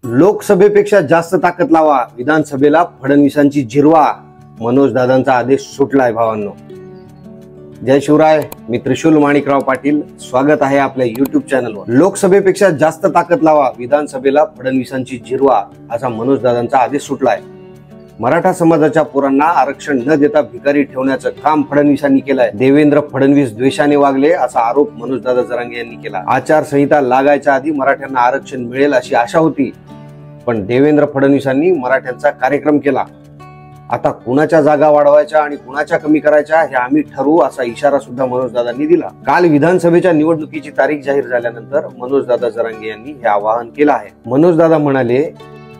लोकसभेपेक्षा जास्त ताकद लावा, विधानसभेला फडणवीसांची जिरवा, मनोज दादांचा आदेश सुटलाय भावांनो। जय शिवराय, मी त्रिशूल माणिकराव पाटील, स्वागत आहे आपल्या YouTube चॅनलवर। लोकसभेपेक्षा जास्त ताकद लावा, विधानसभेला फडणवीसांची जिरवा, असा मनोज दादांचा आदेश सुटलाय। मराठा समाजाच्या पोरांना आरक्षण न देता भिकारी ठेवण्याचं काम फडणवीसांनी केलंय। देवेंद्र फडणवीस द्वेषाने वागले असा आरोप मनोज दादा जरांगे यांनी केला। आचारसंहिता लागायच्या आधी मराठ्यांना आरक्षण मिळेल अशी आशा होती, पण देवेंद्र फडणवीसांनी मराठ्यांचा कार्यक्रम केला। आता कुणाच्या जागा वाढवायच्या आणि कुणाच्या कमी करायच्या हे आम्ही ठरवू, असा इशारा सुद्धा मनोज दादांनी दिला। काल विधानसभेच्या निवडणुकीची तारीख जाहीर झाल्यानंतर मनोज दादा जरांगे यांनी हे आवाहन केलं आहे। मनोज दादा म्हणाले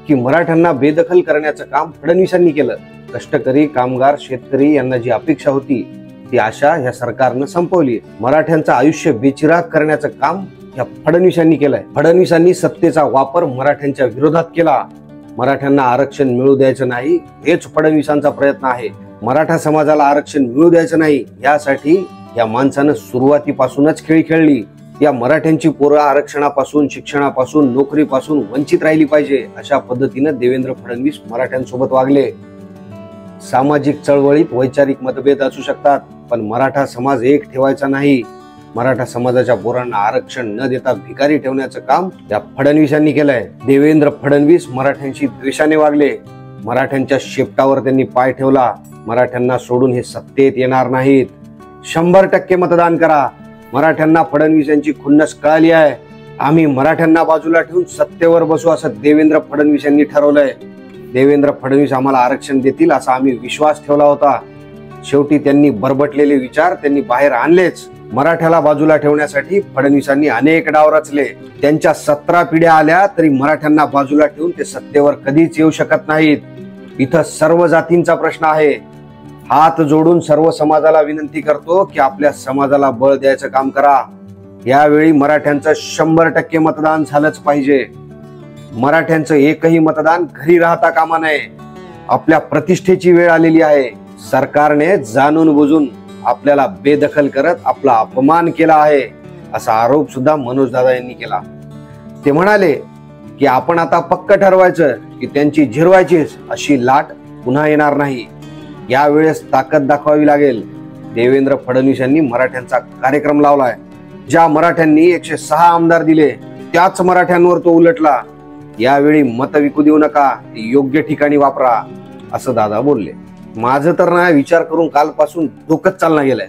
की मराठ्यांना बेदखल करण्याचं काम फडणवीसांनी केलं। कष्टकरी, कामगार, शेतकरी यांना जी अपेक्षा होती ती आशा या सरकारनं संपवली। मराठ्यांचं आयुष्य बेचिराग करण्याचं काम या फडणवीसांनी केलंय। फडणवीसांनी सत्तेचा वापर मराठ्यांच्या विरोधात केला। मराठ्यांना आरक्षण मिळू द्यायचं नाही हेच फडणवीसांचा प्रयत्न आहे। मराठा समाजाला आरक्षण मिळू द्यायचं नाही यासाठी या माणसानं सुरुवातीपासूनच खेळी खेळली। या मराठ्यांची पोरं आरक्षणापासून, शिक्षणापासून, नोकरीपासून वंचित राहिली पाहिजे अशा पद्धतीनं देवेंद्र फडणवीस मराठ्यांसोबत वागले। सामाजिक चळवळीत वैचारिक मतभेद असू शकतात, पण मराठा समाज एक ठेवायचा नाही। मराठा समाजाच्या पोरांना आरक्षण न देता भिकारी ठेवण्याचं काम या फडणवीसांनी केलंय। देवेंद्र फडणवीस मराठ्यांशी द्वेषाने वागले। मराठ्यांच्या शेपटावर त्यांनी पाय ठेवला। मराठ्यांना सोडून हे सत्तेत येणार नाहीत। 100% मतदान करा। मराठ्यांना फडणवीस यांची खुन्नस कळाली आहे। आम्ही मराठ्यांना बाजूला ठेवून सत्तेवर बसू असं देवेंद्र फडणवीस यांनी ठरवलंय। देवेंद्र फडणवीस आम्हाला आरक्षण देतील असा आम्ही विश्वास ठेवला होता। शेवटी त्यांनी बरबटलेले विचार त्यांनी बाहेर आणलेच। मराठ्याला बाजूला ठेवण्यासाठी फडणवीसांनी अनेक डाव रचले। त्यांच्या 17 पिढ्या आल्या तरी मराठ्यांना बाजूला ठेवून ते सत्तेवर कधीच येऊ शकत नाहीत। इथं सर्व जातींचा प्रश्न आहे। हात जोडून सर्व समाजाला विनंती करतो की आपल्या समाजाला बळ द्यायचं काम करा। यावेळी मराठ्यांचं 100% मतदान झालंच पाहिजे। मराठ्यांचं एकही मतदान घरी राहता कामा नये। आपल्या प्रतिष्ठेची वेळ आलेली आहे। सरकारने जाणून बुजून आपल्याला बेदखल करत आपला अपमान केला आहे, असा आरोप सुद्धा मनोज दादा यांनी केला। ते म्हणाले की आपण आता पक्क ठरवायचं की त्यांची जिरवायचीच, अशी लाट पुन्हा येणार नाही। यावेळेस ताकद दाखवावी लागेल। देवेंद्र फडणवीस यांनी मराठ्यांचा कार्यक्रम लावलाय। ज्या मराठ्यांनी 106 आमदार दिले त्याच मराठ्यांवर तो उलटला। यावेळी मत विकू देऊ नका, ती योग्य ठिकाणी वापरा, असं दादा बोलले। माझं तर ना विचार करून कालपासून डोकंच चालना गेलंय।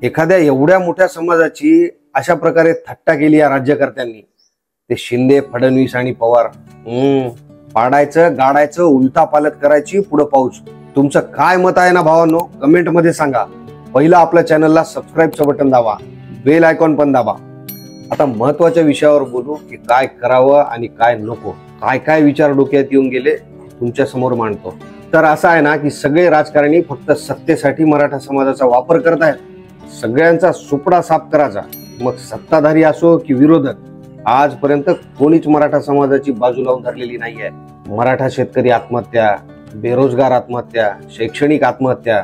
एखाद्या एवढ्या मोठ्या समाजाची अशा प्रकारे थट्टा केली या राज्यकर्त्यांनी, ते शिंदे, फडणवीस आणि पवार। पाडायचं, गाडायचं, उलटा पालट करायची पुढे पाऊच। तुमचं काय मत आहे ना भावांनो, कमेंट मध्ये सांगा। पहिला आपल्या चॅनलला सबस्क्राईबचं बटन दाबा, बेल आयकॉन पण दाबा। आता महत्वाच्या विषयावर बोलू की काय करावं आणि काय नको। काय काय विचार डोक्यात येऊन गेले तुमच्या समोर मांडतो। तर असं आहे ना की सगळे राजकारणी फक्त सत्तेसाठी मराठा समाजाचा वापर करत आहेत। सगळ्यांचा सुपडा साफ करायचा, मग सत्ताधारी असो की विरोधक। आजपर्यंत कोणीच मराठा समाजाची बाजू लावून धरलेली नाहीये। मराठा शेतकरी आत्महत्या, बेरोजगार आत्महत्या, शैक्षणिक आत्महत्या,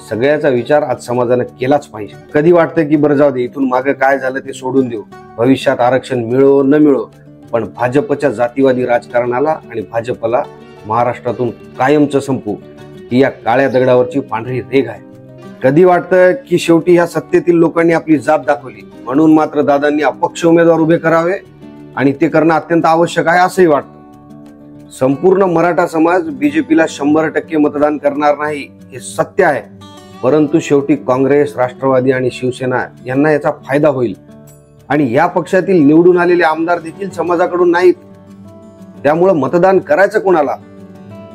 सगळ्याचा विचार आज समाजाने केलाच पाहिजे। कधी वाटतं की बरं जाऊ दे, इथून मागे काय झालं ते सोडून देऊ, भविष्यात आरक्षण मिळो न मिळो, पण भाजपच्या जातीवादी राजकारणाला आणि भाजपला महाराष्ट्रातून कायमचं संपू, ही या काळ्या दगडावरची पांढरी रेघ आहे। कधी वाटतं की शेवटी ह्या सत्तेतील लोकांनी आपली जात दाखवली, म्हणून मात्र दादांनी अपक्ष उमेदवार उभे करावे आणि ते करणं अत्यंत आवश्यक आहे असंही वाटतं। संपूर्ण मराठा समाज बीजेपीला 100% मतदान करणार नाही हे सत्य आहे, परंतु शेवटी काँग्रेस, राष्ट्रवादी आणि शिवसेना यांना याचा फायदा होईल आणि या पक्षातील निवडून आलेले आमदार देखील समाजाकडून नाहीत। त्यामुळे मतदान करायचं कोणाला,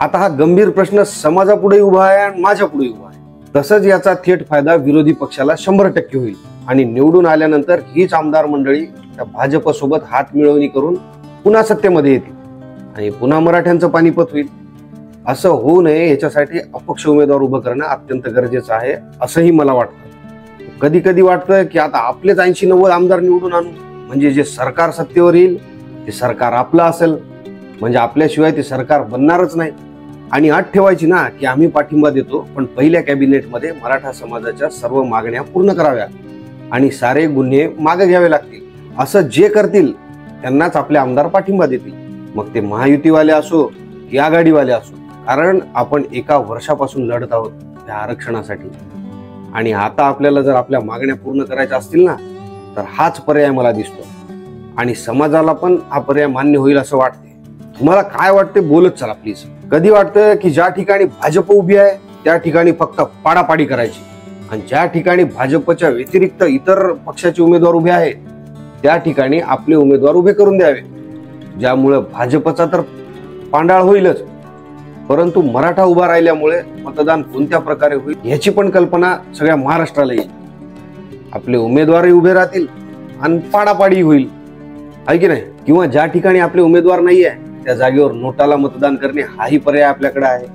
आता हा गंभीर प्रश्न समाजापुढे उभा आहे आणि माझ्या पुढे उभा आहे। तसंच याचा थेट फायदा विरोधी पक्षाला 100% होईल आणि निवडून आल्यानंतर हीच आमदार मंडळी भाजप सोबत हात मिळवणी करून पुन्हा सत्तेमध्ये येतील आणि पुन्हा मराठ्यांचं पानिपत होईल। असं होऊ नये याच्यासाठी अपक्ष उमेदवार उभं करणं अत्यंत गरजेचं आहे, असंही मला वाटतं। कधी कधी वाटतं की आता आपलेच 80-90 आमदार निवडून आणू, म्हणजे जे सरकार सत्तेवर येईल ते सरकार आपलं असेल, म्हणजे आपल्याशिवाय ते सरकार बनणारच नाही। आणि अट ठेवायची ना की आम्ही पाठिंबा देतो, पण पहिल्या कॅबिनेटमध्ये मराठा समाजाच्या सर्व मागण्या पूर्ण कराव्या आणि सारे गुन्हे मागे घ्यावे लागतील। असं जे करतील त्यांनाच आपले आमदार पाठिंबा देतील। मग ते महायुतीवाले असो की आघाडीवाले असो, कारण आपण एका वर्षापासून लढत आहोत त्या आरक्षणासाठी. आणि आता आपल्याला जर आपल्या मागण्या पूर्ण करायच्या असतील ना, तर हाच पर्याय मला दिसतो. आणि समाजाला पण हा पर्याय मान्य होईल असं वाटते. तुम्हाला काय वाटते बोलत चला प्लीज. कधी वाटतं की ज्या ठिकाणी भाजप उभी आहे त्या ठिकाणी फक्त पाडापाडी करायची, आणि ज्या ठिकाणी भाजपच्या व्यतिरिक्त इतर पक्षाचे उमेदवार उभे आहेत त्या ठिकाणी आपले उमेदवार उभे करून द्यावे, ज्यामुळे भाजपचा तर पांडाळ होईलच, परंतु मराठा उभा राहिल्यामुळे मतदान कोणत्या प्रकारे होईल याची पण कल्पना सगळ्या महाराष्ट्राला येईल. आपले उमेदवारही उभे राहतील आणि पाडापाडी होईल, आहे की नाही? किंवा ज्या ठिकाणी आपले उमेदवार नाही आहे त्या जागेवर नोटाला मतदान करणे हाही पर्याय आपल्याकडे आहे.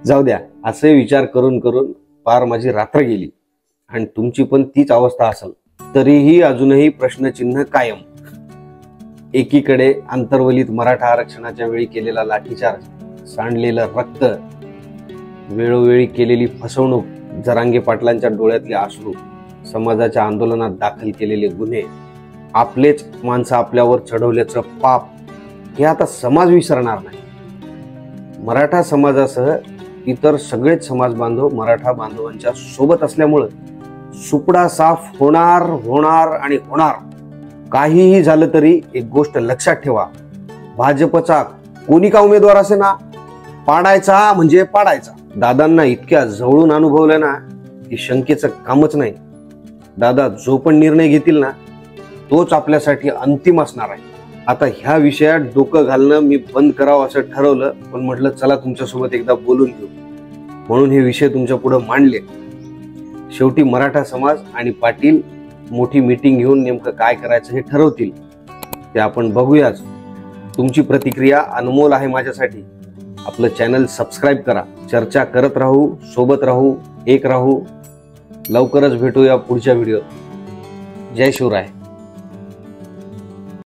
जाऊ द्या, असे विचार करून करून पार माझी रात्र गेली आणि तुमची पण तीच अवस्था असेल. तरीही अजूनही प्रश्नचिन्ह कायम. एकीकडे आंतरवलीत मराठा आरक्षणाच्या वेळी केलेला लाठीचार्ज, सांडलेलं रक्त, वेळोवेळी केलेली फसवणूक, जरांगे पाटलांच्या डोळ्यातले अश्रू, समाजाच्या आंदोलनात दाखल केलेले गुन्हे, आपलेच माणसं आपल्यावर चढवल्याचं पाप, हे आता समाज विसरणार नाही. मराठा समाजासह इतर सगळेच समाज बांधव मराठा बांधवांच्या सोबत असल्यामुळं सुपडा साफ होणार होणार आणि होणार. काहीही झालं तरी एक गोष्ट लक्षात ठेवा, भाजपचा कोणी का उमेदवार असे ना, पाडायचा म्हणजे पाडायचा. दादांना इतक्या जवळून अनुभवलं ना की शंकेचं कामच नाही. दादा जो पण निर्णय घेतील ना तोच आपल्यासाठी अंतिम असणार आहे. आता ह्या विषयात डोकं घालणं मी बंद करावं असं ठरवलं, पण म्हटलं चला तुमच्यासोबत एकदा बोलून घेऊ, म्हणून हे विषय तुमच्या पुढे मांडले. शेवटी मराठा समाज आणि पाटील मोठी मीटिंग घेऊन नेमकं काय करायचं हे ठरवतील, ते आपण बघूयाच. तुमची प्रतिक्रिया अनमोल आहे माझ्यासाठी. आपलं चॅनल सबस्क्राईब करा. चर्चा करत राहू, सोबत राहू, एक राहू. लवकरच भेटूया पुढच्या व्हिडिओत. जय शिवराय.